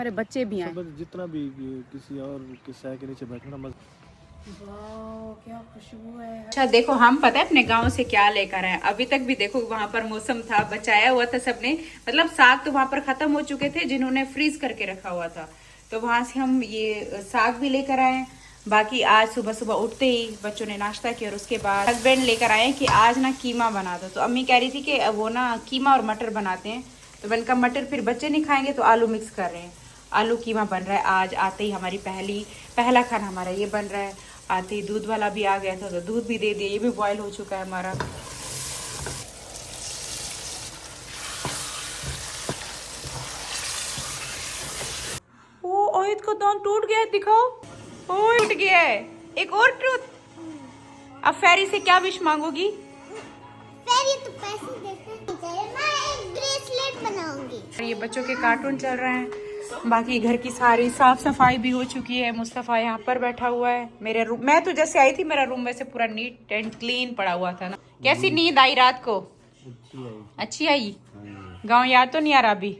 हमारे बच्चे भी हैं। जितना भी किसी और के साय के नीचे बैठना मत। वाह क्या खुशबू है। अच्छा देखो, हम पता है अपने गांव से क्या लेकर आए। अभी तक भी देखो वहां पर मौसम था, बचाया हुआ था सबने, मतलब साग तो वहां पर खत्म हो चुके थे जिन्होंने फ्रीज करके रखा हुआ था, तो वहां से हम ये साग भी लेकर आए। बाकी आज सुबह सुबह उठते ही बच्चों ने नाश्ता किया और उसके बाद हस्बैंड लेकर आए कि आज ना कीमा बना दो। तो अम्मी कह रही थी कि वो ना कीमा और मटर बनाते हैं, तो मैंने कहा मटर फिर बच्चे नहीं खाएंगे तो आलू मिक्स कर रहे हैं। आलू कीमा बन रहा है आज। आते ही हमारी पहला खाना हमारा ये बन रहा है। आते ही दूध वाला भी आ गया था तो दूध भी दे दिया, ये भी बॉयल हो चुका है हमारा। ओ ओहित का दांत टूट गया है, दिखाओ। ओ टूट गया है, एक और टूट। अब फेरी से क्या विश मांगोगी? फेरी तो पैसे देते हैं, मैं एक ब्रेसलेट बनाऊंगी। ये बच्चों के कार्टून चल रहे हैं। बाकी घर की सारी साफ सफाई भी हो चुकी है। मुस्तफा यहाँ पर बैठा हुआ है। मेरे रूम, मैं तो जैसे आई थी मेरा रूम वैसे पूरा नीट एंड क्लीन पड़ा हुआ था ना। कैसी नींद आई रात को? अच्छी आई। गांव याद तो नहीं आ रहा अभी?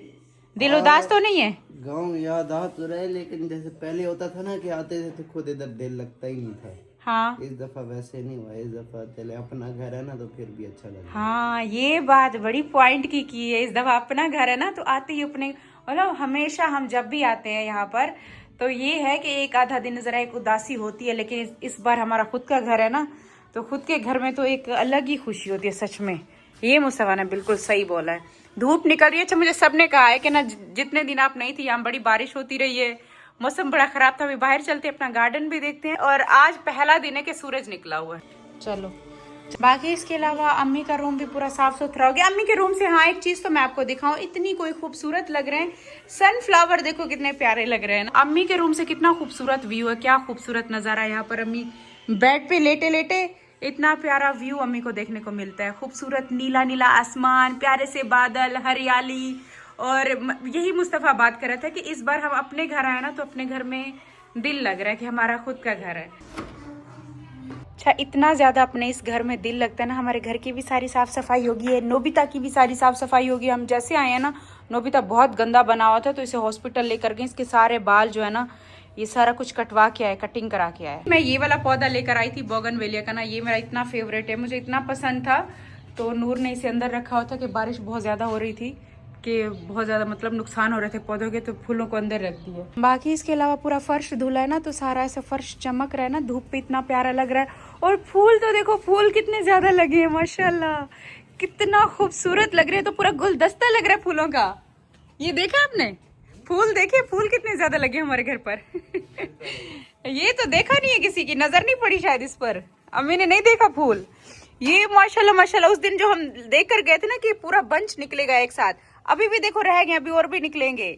दिल उदास तो नहीं है? गांव याद आ तो रहे, लेकिन जैसे पहले होता था ना कि आते थे तो खुद इधर दिल लगता ही नहीं था। हाँ इस दफा वैसे नहीं हुआ। इस दफा चले अपना घर है ना तो फिर भी अच्छा लगा। हाँ, ये बात बड़ी पॉइंट की है। इस दफा अपना घर है ना तो आते ही अपने, मतलब हमेशा हम जब भी आते हैं यहाँ पर तो ये है कि एक आधा दिन जरा एक उदासी होती है, लेकिन इस बार हमारा खुद का घर है ना तो खुद के घर में तो एक अलग ही खुशी होती है सच में। ये मुस्तफा ने बिल्कुल सही बोला है। धूप निकल रही है। अच्छा मुझे सबने कहा है कि ना जितने दिन आप नहीं थी यहाँ बड़ी बारिश होती रही है, मौसम बड़ा खराब था। अभी बाहर चलते हैं, अपना गार्डन भी देखते हैं। और आज पहला दिन है कि सूरज निकला हुआ है। चलो बाकी इसके अलावा अम्मी का रूम भी पूरा साफ सुथरा हो गया। अम्मी के रूम से हाँ एक चीज तो मैं आपको दिखाऊं, इतनी कोई खूबसूरत लग रहे हैं सनफ्लावर, देखो कितने प्यारे लग रहे हैं ना। अम्मी के रूम से कितना खूबसूरत व्यू है, क्या खूबसूरत नजारा है। यहाँ पर अम्मी बेड पे लेटे लेटे इतना प्यारा व्यू अम्मी को देखने को मिलता है। खूबसूरत नीला नीला आसमान, प्यारे से बादल, हरियाली। और यही मुस्तफा बात कर रहा था कि इस बार हम अपने घर आए ना तो अपने घर में दिल लग रहा है कि हमारा खुद का घर है। अच्छा इतना ज्यादा अपने इस घर में दिल लगता है ना। हमारे घर की भी सारी साफ सफाई होगी है, नोबिता की भी सारी साफ सफाई होगी। हम जैसे आए हैं ना, नोबिता बहुत गंदा बना हुआ था तो इसे हॉस्पिटल लेकर गए। इसके सारे बाल जो है ना ये सारा कुछ कटवा के आए, कटिंग करा के आए। मैं ये वाला पौधा लेकर आई थी बोगनवेलिया का ना, ये मेरा इतना फेवरेट है, मुझे इतना पसंद था। तो नूर ने इसे अंदर रखा हुआ था कि बारिश बहुत ज्यादा हो रही थी कि बहुत ज्यादा मतलब नुकसान हो रहे थे पौधों के, तो फूलों को अंदर रख दिए। बाकी इसके अलावा पूरा फर्श धुला है ना तो सारा ऐसा फर्श चमक रहा है ना, धूप पे इतना प्यारा लग रहा है। और फूल तो देखो, फूल कितने ज्यादा लगे हैं माशाल्लाह, कितना खूबसूरत लग रहे हैं। तो पूरा गुलदस्ता लग रहा है फूलों का। ये देखा आपने? फूल देखे, फूल कितने ज्यादा लगे हमारे घर पर। ये तो देखा नहीं है, किसी की नजर नहीं पड़ी शायद इस पर। अम्मी ने नहीं देखा फूल। ये माशाल्लाह माशाल्लाह, उस दिन जो हम देख कर गए थे ना कि पूरा बंच निकलेगा एक साथ, अभी भी देखो रह गए, अभी और भी निकलेंगे।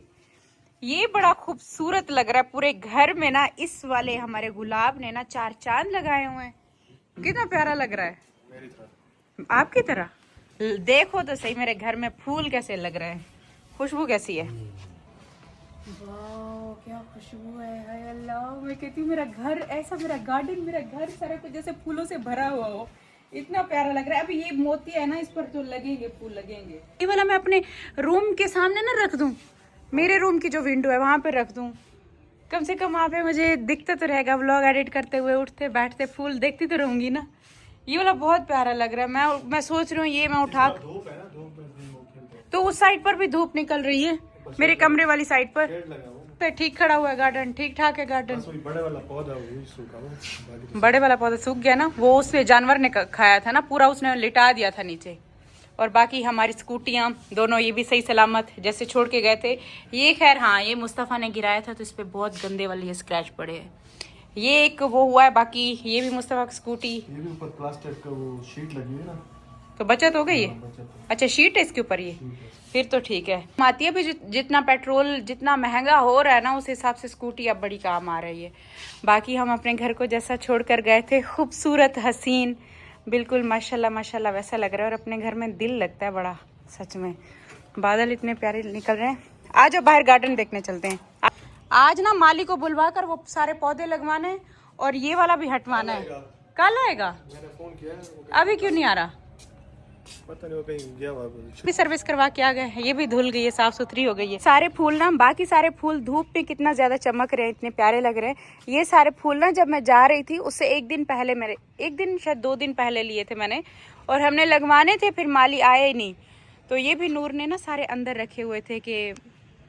ये बड़ा खूबसूरत लग रहा है पूरे घर में ना। इस वाले हमारे गुलाब ने ना 4 चांद लगाए हुए हैं, कितना प्यारा लग रहा है। आपकी तरह देखो तो सही मेरे घर में फूल कैसे लग रहे हैं, खुशबू कैसी है। वाह क्या खुशबू है, हाय अल्लाह। मैं कहती हूँ मेरा घर ऐसा, मेरा गार्डन, मेरा घर सारा कुछ जैसे फूलों से भरा हुआ हो, इतना प्यारा लग रहा है। अभी ये मोती है ना, इस पर तो लगेंगे फूल, लगेंगे। ये वाला मैं अपने रूम के सामने ना रख दूं, मेरे रूम की जो विंडो है वहां पे रख दूं, कम से कम वहाँ पे मुझे दिखता तो रहेगा। व्लॉग एडिट करते हुए उठते बैठते फूल देखती तो रहूंगी ना। ये वाला बहुत प्यारा लग रहा है। मैं सोच रही हूँ ये मैं उठा, तो उस साइड पर भी धूप निकल रही है, मेरे कमरे वाली साइड पर। ठीक खड़ा हुआ है गार्डन, ठीक ठाक है गार्डन। बड़े वाला पौधा सूखा, बड़े वाला पौधा सूख गया ना, वो उसमें जानवर ने खाया था ना पूरा, उसने लिटा दिया था नीचे। और बाकी हमारी स्कूटियाँ दोनों ये भी सही सलामत जैसे छोड़ के गए थे। ये खैर हाँ, ये मुस्तफ़ा ने गिराया था तो इस पे बहुत गंदे वाले स्क्रैच पड़े हैं। ये एक वो हुआ है, बाकी ये भी मुस्तफ़ा की स्कूटी। ये भी ऊपर प्लास्टिक का वो शीट लगी है ना, तो बचत हो गई है। अच्छा शीट है इसके ऊपर, ये फिर तो ठीक है। आती है भी जितना पेट्रोल जितना महंगा हो रहा है ना, उस हिसाब से स्कूटी अब बड़ी काम आ रही है। बाकी हम अपने घर को जैसा छोड़कर गए थे, खूबसूरत हसीन बिल्कुल माशाल्लाह माशाल्लाह वैसा लग रहा है। और अपने घर में दिल लगता है बड़ा सच में। बादल इतने प्यारे निकल रहे हैं। आज अब बाहर गार्डन देखने चलते हैं। आज ना माली को बुलवा कर वो सारे पौधे लगवाने और ये वाला भी हटवाना है। कल आएगा? मैंने फोन किया है, अभी क्यों नहीं आ रहा? पता नहीं वो कहीं गया हुआ भी सर्विस करवा के आ गए हैं। ये भी धुल गई है, साफ सुथरी हो गई है। सारे फूल ना, बाकी सारे फूल धूप में कितना ज्यादा चमक रहे हैं, इतने प्यारे लग रहे हैं। ये सारे फूल ना जब मैं जा रही थी उससे एक दिन पहले, मेरे एक दिन शायद 2 दिन पहले लिए थे मैंने, और हमने लगवाने थे, फिर माली आए ही नहीं। तो ये भी नूर ने ना सारे अंदर रखे हुए थे कि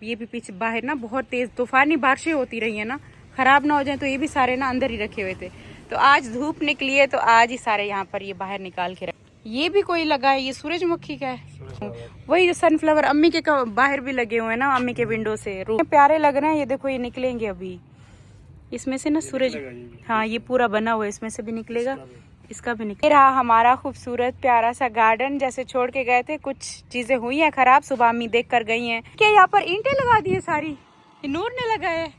ये भी पीछे बाहर ना बहुत तेज तूफानी बारिशें होती रही है ना, खराब ना हो जाए, तो ये भी सारे ना अंदर ही रखे हुए थे। तो आज धूप निकली है तो आज ही सारे यहाँ पर ये बाहर निकाल के रखे। ये भी कोई लगा है, ये सूरजमुखी का है, वही सनफ्लावर। अम्मी के बाहर भी लगे हुए हैं ना, अम्मी के विंडो से प्यारे लग रहे हैं। ये देखो ये निकलेंगे अभी इसमें से ना सूरज, हाँ ये पूरा बना हुआ है, इसमें से भी निकलेगा, इसका भी निकल रहा। हमारा खूबसूरत प्यारा सा गार्डन जैसे छोड़ के गए थे, कुछ चीजें हुई हैं खराब, सुबह अम्मी देख कर गई हैं। क्या यहाँ पर ईंटें लगा दी है सारी? ये नूर ने लगाया है,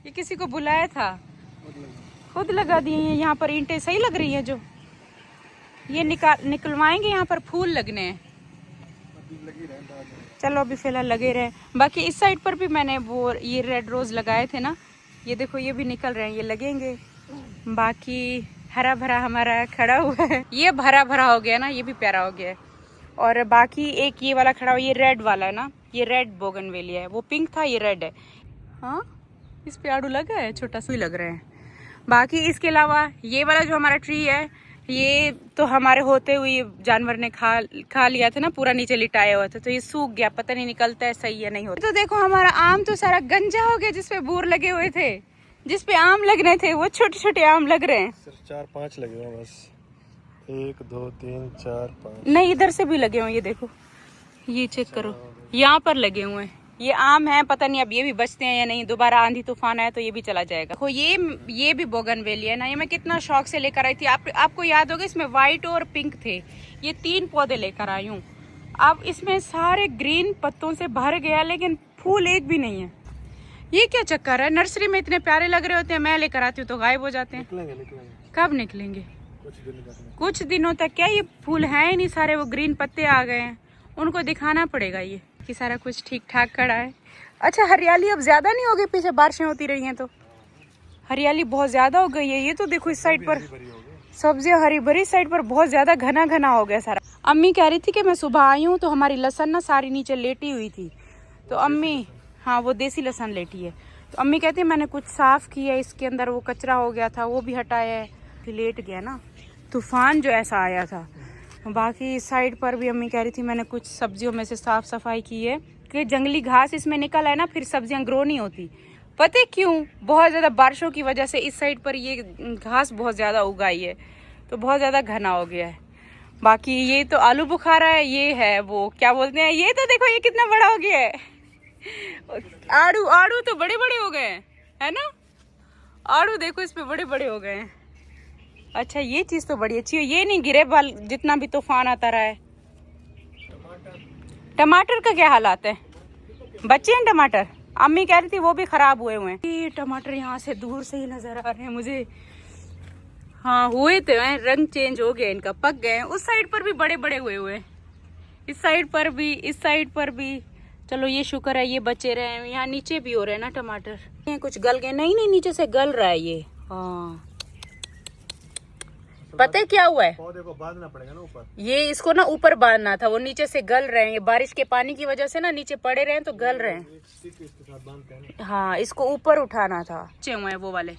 ये किसी को बुलाया था? खुद लगा दिए हैं यहाँ पर ईंटें। सही लग रही है जो ये निकलवाएंगे। यहाँ पर फूल लगने हैं, चलो अभी फिलहाल लगे रहे। बाकी इस साइड पर भी मैंने वो ये रेड रोज लगाए थे ना, ये देखो ये भी निकल रहे हैं, ये लगेंगे। बाकी हरा भरा हमारा खड़ा हुआ है, ये भरा भरा हो गया ना, ये भी प्यारा हो गया है। और बाकी एक ये वाला खड़ा हुआ, ये रेड वाला है ना, ये रेड बोगनवेलिया है, वो पिंक था, ये रेड है। हाँ इस पे आड़ू लगा है, छोटा सा ही लग रहा है। बाकी इसके अलावा ये वाला जो हमारा ट्री है, ये तो हमारे होते हुए जानवर ने खा लिया था ना, पूरा नीचे लिटाया हुआ था, तो ये सूख गया, पता नहीं निकलता है सही है नहीं होता। तो देखो हमारा आम तो सारा गंजा हो गया, जिसपे बूर लगे हुए थे, जिसपे आम लग रहे थे, वो छोटे छोटे आम लग रहे हैं। सिर्फ 4-5 लगे हुए बस, 1 2 3 4 5 नहीं इधर से भी लगे हुए, ये देखो ये चेक करो, यहाँ पर लगे हुए हैं। ये आम है, पता नहीं अब ये भी बचते हैं या नहीं, दोबारा आंधी तूफान आया तो ये भी चला जाएगा। देखो ये भी बोगनवेलिया है ना, ये मैं कितना शौक से लेकर आई थी। आपको याद होगा इसमें व्हाइट और पिंक थे, ये 3 पौधे लेकर आई हूँ। अब इसमें सारे ग्रीन पत्तों से भर गया, लेकिन फूल एक भी नहीं है। ये क्या चक्कर है? नर्सरी में इतने प्यारे लग रहे होते हैं, मैं लेकर आती हूँ तो गायब हो जाते हैं। निकलेंगे। कब निकलेंगे? कुछ दिनों तक। क्या ये फूल है ही नहीं, सारे वो ग्रीन पत्ते आ गए हैं, उनको दिखाना पड़ेगा ये कि सारा कुछ ठीक ठाक खड़ा है। अच्छा हरियाली अब ज्यादा नहीं हो गई? पीछे बारिशें होती रही हैं तो हरियाली बहुत ज्यादा हो गई है। ये तो देखो इस साइड पर सब्जियां हरी भरी, साइड पर बहुत ज्यादा घना घना हो गया सारा। अम्मी कह रही थी कि मैं सुबह आई हूँ तो हमारी लहसन ना सारी नीचे लेटी हुई थी, तो अम्मी, हाँ वो देसी लहसन लेटी है, तो अम्मी कहती है मैंने कुछ साफ किया, इसके अंदर वो कचरा हो गया था वो भी हटाया है, फिर लेट गया ना तूफान जो ऐसा आया था। बाकी इस साइड पर भी अम्मी कह रही थी मैंने कुछ सब्जियों में से साफ सफाई की है, कि जंगली घास इसमें निकल है ना, फिर सब्जियां ग्रो नहीं होती। पता है क्यों? बहुत ज्यादा बारिशों की वजह से इस साइड पर ये घास बहुत ज्यादा उगाई है, तो बहुत ज्यादा घना हो गया है। बाकी ये तो आलू बुखारा है, ये है वो क्या बोलते हैं, ये तो देखो ये कितना बड़ा हो गया है। आड़ू तो बड़े बड़े हो गए हैं, है ना? आड़ू देखो इसमें बड़े बड़े हो गए हैं। अच्छा ये चीज तो बड़ी अच्छी है, ये नहीं गिरे बाल जितना भी तूफान आता रहा है। टमाटर का क्या हालात है? बच्चे हैं टमाटर? अम्मी कह रही थी वो भी खराब हुए हैं। ये टमाटर यहाँ से दूर से ही नजर आ रहे हैं मुझे। हाँ हुए तो हैं, रंग चेंज हो गया इनका, पक गए हैं। उस साइड पर भी बड़े बड़े हुए हुए, इस साइड पर भी, इस साइड पर भी। चलो ये शुक्र है ये बचे रहे हैं। यहाँ नीचे भी हो रहे हैं ना टमाटर, ये कुछ गल गए। नहीं नीचे से गल रहा है ये। हाँ पता है क्या हुआ है? पौधे को बांधना पड़ेगा ना ऊपर, ये इसको ना ऊपर बांधना था, वो नीचे से गल रहे हैं। ये बारिश के पानी की वजह से ना नीचे पड़े रहे हैं तो गल रहे हैं। इसके साथ बांधते हैं ना। हाँ इसको ऊपर उठाना था। अच्छे हुए हैं वो वाले,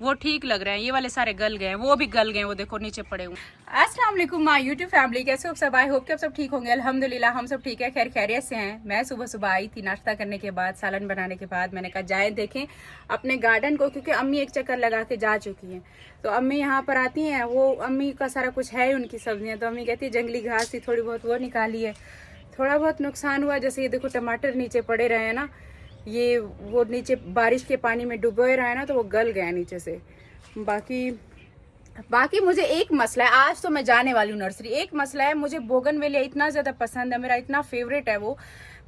वो ठीक लग रहे हैं। ये वाले सारे गल गए हैं, वो भी गल गए, वो देखो नीचे पड़े हुए। अस्सलाम वालेकुम माय यूट्यूब फैमिली, कैसे हो सब? आई होप कि आप सब ठीक होंगे। अल्हम्दुलिल्लाह हम सब ठीक है, खैर खैरियत से हैं। मैं सुबह सुबह आई थी नाश्ता करने के बाद, सालन बनाने के बाद। मैंने कहा जाए देखें अपने गार्डन को, क्योंकि अम्मी एक चक्कर लगा के जा चुकी हैं। तो अम्मी यहाँ पर आती हैं, वो अम्मी का सारा कुछ है उनकी सब्जियाँ, तो अम्मी कहती है जंगली घास थी थोड़ी बहुत वो निकाली है, थोड़ा बहुत नुकसान हुआ। जैसे ये देखो टमाटर नीचे पड़े रहे हैं ना, ये वो नीचे बारिश के पानी में डुबोए रहे हैं ना, तो वो गल गया नीचे से। बाकी मुझे एक मसला है, आज तो मैं जाने वाली हूँ नर्सरी। एक मसला है, मुझे बोगनवेलिया इतना ज्यादा पसंद है, मेरा इतना फेवरेट है वो।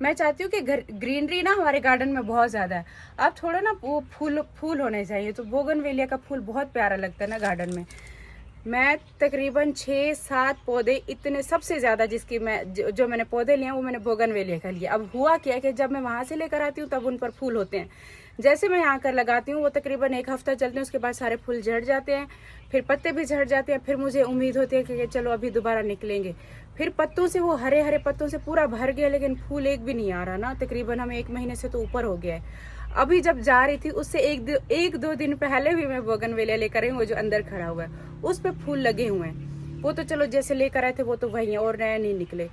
मैं चाहती हूँ कि ग्रीनरी ना हमारे गार्डन में बहुत ज्यादा है, अब थोड़ा ना वो फूल होने चाहिए। तो बोगनवेलिया का फूल बहुत प्यारा लगता है ना गार्डन में। मैं तकरीबन 6-7 पौधे इतने, सबसे ज्यादा जिसकी मैं जो मैंने पौधे लिए हैं वो मैंने बोगनवेलिया का लिया। अब हुआ क्या कि जब मैं वहां से लेकर आती हूँ तब उन पर फूल होते हैं। जैसे मैं यहाँ कर लगाती हूँ वो तकरीबन 1 हफ्ता चलते हैं, उसके बाद सारे फूल झड़ जाते हैं, फिर पत्ते भी झड़ जाते हैं। फिर मुझे उम्मीद होती है कि चलो अभी दोबारा निकलेंगे। फिर पत्तों से, वो हरे हरे पत्तों से पूरा भर गया, लेकिन फूल एक भी नहीं आ रहा ना। तकरीबन हमें 1 महीने से तो ऊपर हो गया है। अभी जब जा रही थी उससे 1-2 दिन पहले भी मैं बोगनवेलिया लेकर आई हूँ, वो जो अंदर खड़ा हुआ है उस पे फूल लगे हुए हैं। वो तो चलो जैसे लेकर आए थे वो तो वही है, और नए नहीं निकले।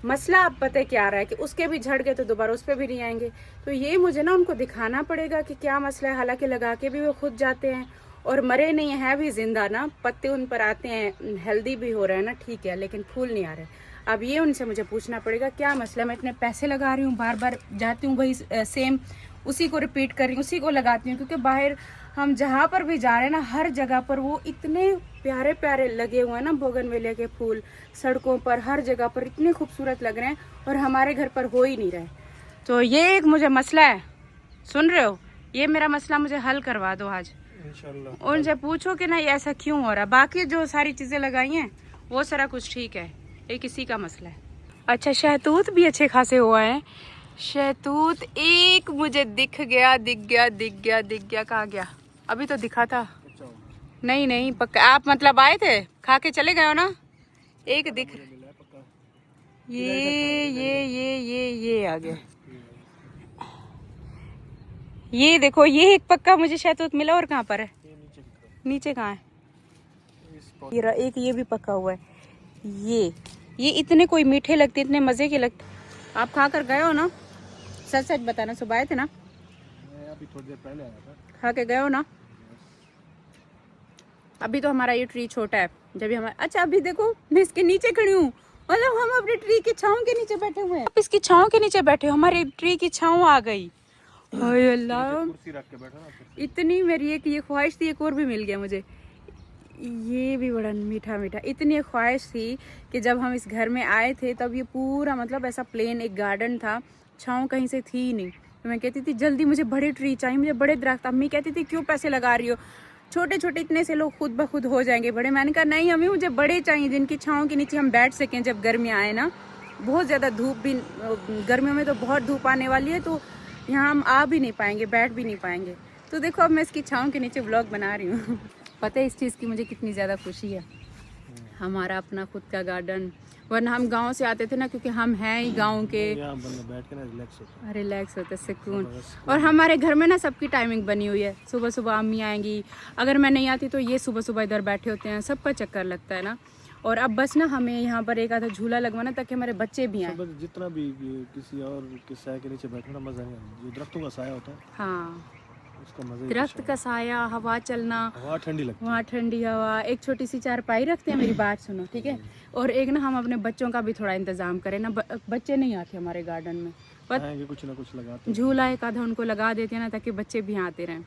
मसला अब पता है क्या आ रहा है कि उसके भी झड़ गए तो दोबारा उस पे भी नहीं आएंगे। तो ये मुझे ना उनको दिखाना पड़ेगा कि क्या मसला है। हालांकि लगा के भी वो खुद जाते हैं और मरे नहीं है भी जिंदा ना, पत्ते उन पर आते हैं, हेल्दी भी हो रहे हैं ना, ठीक है, लेकिन फूल नहीं आ रहे। अब ये उनसे मुझे पूछना पड़ेगा क्या मसला। मैं इतने पैसे लगा रही हूँ, बार बार जाती हूँ वही सेम उसी को रिपीट कर रही हूँ, उसी को लगाती हूँ, क्योंकि बाहर हम जहाँ पर भी जा रहे हैं ना हर जगह पर वो इतने प्यारे प्यारे लगे हुए हैं ना बोगनवेलिया के फूल, सड़कों पर हर जगह पर इतने खूबसूरत लग रहे हैं, और हमारे घर पर हो ही नहीं रहे। तो ये एक मुझे मसला है, सुन रहे हो, ये मेरा मसला मुझे हल करवा दो आज इंशाल्लाह। उनसे पूछो कि ना ये ऐसा क्यों हो रहा। बाकी जो सारी चीजें लगाई हैं वो सारा कुछ ठीक है, ये किसी का मसला है। अच्छा, शहतूत भी अच्छे खासे हुआ है। शहतूत एक मुझे दिख गया। कहाँ गया? अभी तो दिखा था। नहीं पक्का आप मतलब आए थे, खा के चले गए हो ना। एक दिख, ये आ गया। ये देखो, ये एक पक्का मुझे शहतूत मिला। और कहाँ पर है? नीचे कहाँ है? एक ये भी पका हुआ है। ये इतने कोई मीठे लगते, इतने मजे के लगते। आप खा कर गए हो ना? सच बताना, सुबह आए थे ना? अभी थोड़ी देर पहले आया था। खा के गए हो ना? अभी तो हमारा ये ट्री छोटा है, जब भी हमारा। अच्छा, अभी देखो मैं इसके नीचे खड़ी हूँ, मतलब हम अपने ट्री की छांव के नीचे बैठे हुए हैं। आप इसकी छांव के नीचे बैठे हो, हमारी ट्री की छांव आ गई। हाय अल्लाह, कुर्सी रख के बैठा ना। इतनी मेरी एक ये ख्वाहिश थी, एक और भी मिल गया मुझे। ये भी बड़ा मीठा। इतनी ख्वाहिश थी कि जब हम इस घर में आए थे तब ये पूरा मतलब ऐसा प्लेन एक गार्डन था, छांव कहीं से थी ही नहीं। तो मैं कहती थी जल्दी मुझे बड़े ट्री चाहिए, मुझे बड़े दरख्त। अम्मी कहती थी क्यों पैसे लगा रही हो, छोटे छोटे इतने से लोग खुद ब खुद हो जाएंगे बड़े। मैंने कहा नहीं अम्मी, मुझे बड़े चाहिए जिनकी छांव के नीचे हम बैठ सकें जब गर्मी आए ना। बहुत ज़्यादा धूप भी, गर्मियों में तो बहुत धूप आने वाली है, तो यहाँ हम आ भी नहीं पाएंगे, बैठ भी नहीं पाएंगे। तो देखो अब मैं इसकी छांव के नीचे व्लॉग बना रही हूँ। पता है इस चीज़ की मुझे कितनी ज़्यादा खुशी है, हमारा अपना खुद का गार्डन। वरना हम गांव से आते थे ना, क्योंकि हम हैं ही गांव के, यहाँ बंदा बैठ के ना रिलैक्स होता है, सुकून। और हमारे घर में ना सबकी टाइमिंग बनी हुई है, सुबह सुबह अम्मी आएंगी, अगर मैं नहीं आती तो ये सुबह सुबह इधर बैठे होते हैं, सबका चक्कर लगता है ना। और अब बस ना हमें यहाँ पर एक आधा झूला लगवाना ताकि हमारे बच्चे भी आए। जितना भी किसी और के साया के नीचे बैठना मजा नहीं आता, जो दरख्तों का साया होता है हाँ, उसका मजा। दरख्त का साया, हवा चलना, हवा ठंडी लगती है, वहाँ ठंडी हवा। एक छोटी सी चारपाई रखते हैं, मेरी बात सुनो ठीक है। और एक ना हम अपने बच्चों का भी थोड़ा इंतजाम करें ना, बच्चे नहीं आते हमारे गार्डन में, पर कुछ ना कुछ लगाते झूला एक आधा उनको लगा देते हैं ना, ताकि बच्चे भी आते रहें।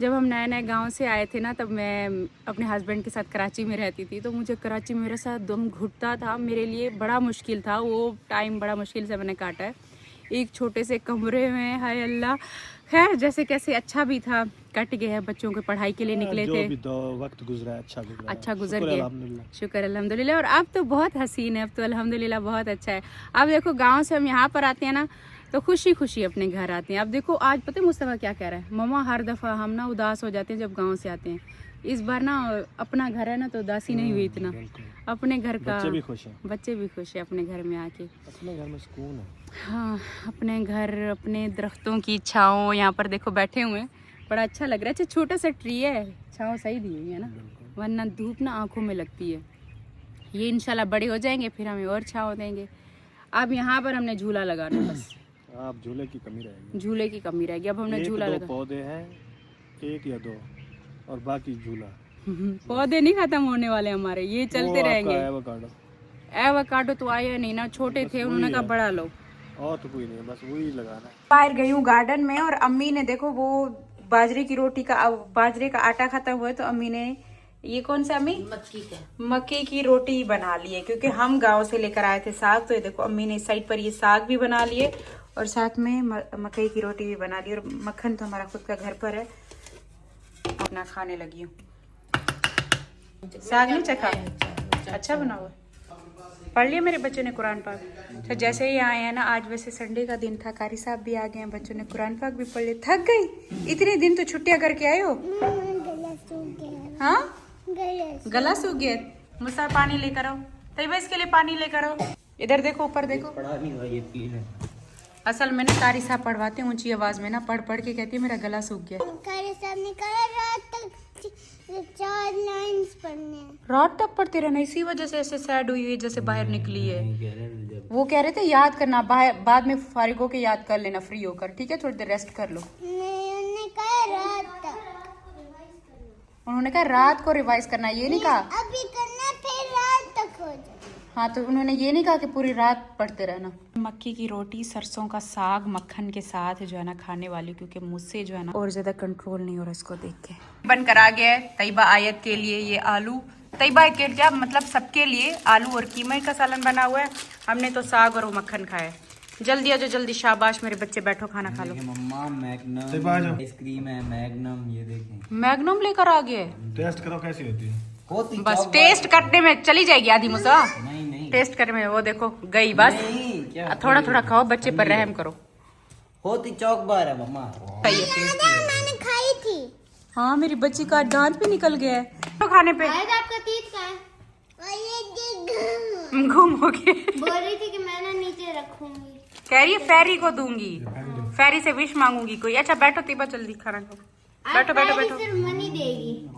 जब हम नए नए गांव से आए थे ना, तब मैं अपने हस्बैंड के साथ कराची में रहती थी, तो मुझे कराची में मेरे साथ दम घुटता था, मेरे लिए बड़ा मुश्किल था वो टाइम, बड़ा मुश्किल से मैंने काटा है एक छोटे से कमरे में। हाय अल्लाह, खैर जैसे कैसे अच्छा भी था, कट गया है, बच्चों के पढ़ाई के लिए निकले थे, भी दो वक्त गुजरा अच्छा गुजर गया, शुक्र अल्हम्दुलिल्लाह। और अब तो बहुत हसीन है, अब तो अल्हम्दुलिल्लाह बहुत अच्छा है। अब देखो गांव से हम यहाँ पर आते हैं ना, तो खुशी खुशी अपने घर आते हैं। अब देखो आज पता है मुस्तफा क्या कह रहा है, मम्मा हर दफ़ा हम ना उदास हो जाते हैं जब गांव से आते हैं, इस बार ना अपना घर है ना तो उदासी नहीं हुई इतना, अपने घर का। बच्चे भी खुश है अपने घर में आके, अपने घर में सुकून है। हाँ, अपने घर, अपने दरख्तों की छाँव, यहाँ पर देखो बैठे हुए हैं, बड़ा अच्छा लग रहा है। अच्छा छोटा सा ट्री है, छाँव सही दी हुई है ना, वरना धूप ना आँखों में लगती है। ये इंशाल्लाह बड़े हो जाएंगे फिर हमें और छाँव देंगे। अब यहाँ पर हमने झूला लगाना, बस आप झूले की कमी रहेगी, झूले की कमी रहेगी। अब हमने झूला लगा, पौधे हैं 1 या 2 और बाकी झूला। पौधे नहीं खत्म होने वाले हमारे, ये चलते रहेंगे। एवोकाडो तो आया नहीं ना, छोटे थे, उन्होंने कहा बड़ा लो, और तो कोई नहीं, बस वही लगाना है। बाहर गई हूँ गार्डन में, और अम्मी ने देखो वो बाजरे की रोटी का, बाजरे का आटा खत्म हुआ है, तो अम्मी ने ये कौन सा अम्मी, मक्के की रोटी बना ली है, क्योंकि हम गांव से लेकर आए थे साग। तो ये देखो अम्मी ने इस साइड पर ये साग भी बना लिए और साथ में मकई की रोटी भी बना ली, और मक्खन तो हमारा खुद का घर पर है, अपना खाने लगी हूँ। साग नहीं चखा? अच्छा बना हुआ। पढ़ लिया मेरे बच्चों ने कुरान पाक। तो जैसे ही आए हैं ना, आज वैसे संडे का दिन था, कारी साहब भी आ गए हैं, बच्चों ने कुरान पाक भी पढ़ लिया। थक गई? इतने दिन तो छुट्टियां करके आए हो। गला सूख गया। हाँ, गला गला सूख गया। मुझसे पानी लेकर आओ। तैयबा इसके लिए पानी लेकर आओ। इधर देखो, ऊपर देखो। पढ़ा नहीं हुआ ये क्लीन है। असल में ना कारी साहब पढ़वाते हैं ऊंची आवाज में ना, पढ़ पढ़ के कहती है मेरा गला सूख गया। कारी साहब ने कहा रात तक 4 लाइंस पढ़ने हैं। रात तक पढ़ते रहना, इसी वजह से ऐसे सैड हुई है जैसे बाहर निकली है। नहीं कह रहे हैं जब वो कह रहे थे याद करना, बाद में फारिग होके याद कर लेना फ्री होकर, ठीक है? थोड़ी देर रेस्ट कर लो। नहीं, उन्होंने कहा रात तक। उन्होंने कहा रात को रिवाइज करना, ये नहीं कहा। अभी करना फिर रात तक हो जाए। हाँ, तो उन्होंने ये नहीं कहा कि पूरी रात पढ़ते रहना। मक्की की रोटी सरसों का साग मक्खन के साथ जो है ना खाने वाली, क्योंकि मुझसे जो है ना और ज्यादा कंट्रोल नहीं हो रहा इसको देख के। बनकर आ गया है तैयबा आयत के लिए ये आलू। तैयबा के क्या मतलब सबके लिए आलू और कीमे का सालन बना हुआ है। हमने तो साग और वो मक्खन खाया है। जल्दी आ जाओ, जल्दी, शाबाश मेरे बच्चे, बैठो खाना खा लो। मम्मा मैग्नम तैयबा आ जाओ। आइसक्रीम है, मैग्नम, ये देखें। मैग्नम लेकर आ गए। टेस्ट करो कैसी होती है। होती बस चौक टेस्ट करने में चली जाएगी आधी मुसा। नहीं नहीं टेस्ट करने में वो देखो गई बस। नहीं, क्या थोड़ा थोड़ा खाओ, बच्चे पर रहम करो। होती चौक बार है मम्मा। सही है। मैंने खाई थी। हाँ, मेरी बच्ची का दांत भी निकल गया है तो खाने पे। आपका तीत का है। और ये घूम हो गए। बोल रही थी कि मैं ना नीचे रखूंगी। कह रही है फेरी को दूंगी, फेरी से विश मांगूंगी कोई। अच्छा बैठो तीबा, जल्दी खाना खाओ। बैठो बैठो बैठो। सिर्फ मनी देगी।